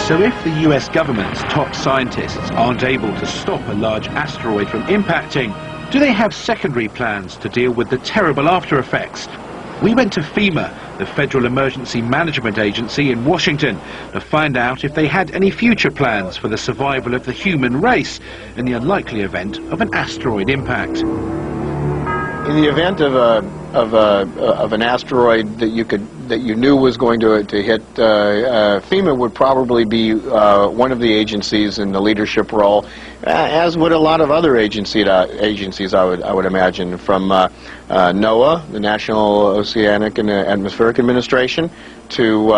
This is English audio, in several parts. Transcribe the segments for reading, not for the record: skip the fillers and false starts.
So if the US government's top scientists aren't able to stop a large asteroid from impacting, do they have secondary plans to deal with the terrible after effects? We went to FEMA, the Federal Emergency Management Agency in Washington, to find out if they had any future plans for the survival of the human race in the unlikely event of an asteroid impact. In the event of an asteroid that you knew was going to hit, FEMA would probably be one of the agencies in the leadership role, as would a lot of other agencies. I would imagine, from NOAA, the National Oceanic and Atmospheric Administration, to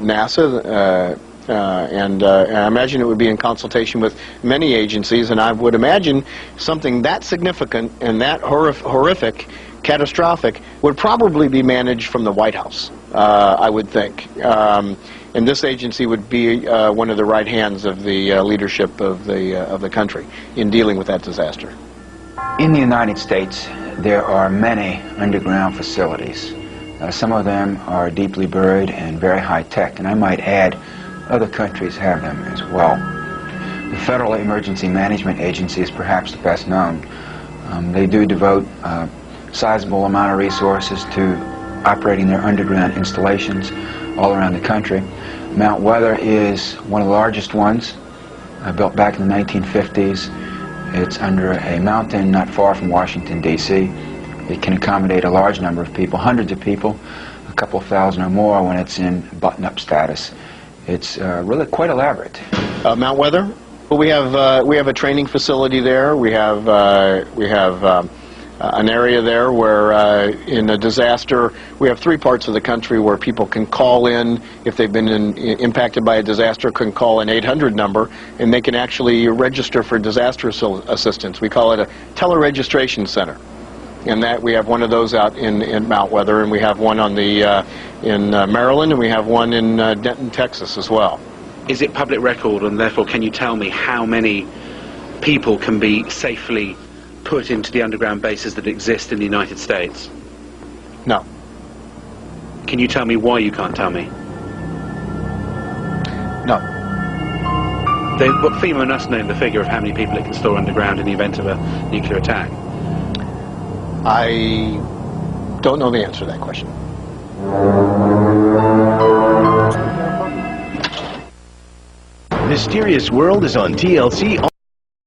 NASA. And I imagine it would be in consultation with many agencies, and I would imagine something that significant and that horrific, catastrophic, would probably be managed from the White House, I would think. And this agency would be one of the right hands of the leadership of the country in dealing with that disaster. In the United States, there are many underground facilities. Some of them are deeply buried and very high-tech, and I might add, other countries have them as well. The Federal Emergency Management Agency is perhaps the best known. They do devote a sizable amount of resources to operating their underground installations all around the country. Mount Weather is one of the largest ones, built back in the 1950s. It's under a mountain not far from Washington, D.C. It can accommodate a large number of people, hundreds of people, a couple thousand or more when it's in button-up status. It's really quite elaborate. Mount Weather? Well, we have a training facility there. We have an area there where, in a disaster, we have 3 parts of the country where people can call in if they've been impacted by a disaster. Can call an 800 number, and they can actually register for disaster assistance. We call it a teleregistration center. And that we have one of those out in Mount Weather, and we have one on the in Maryland, and we have one in Denton, Texas as well. Is it public record, and therefore can you tell me how many people can be safely put into the underground bases that exist in the United States? No. Can you tell me why you can't tell me? No. But FEMA must know the figure of how many people it can store underground in the event of a nuclear attack. I don't know the answer to that question. Mysterious World is on TLC.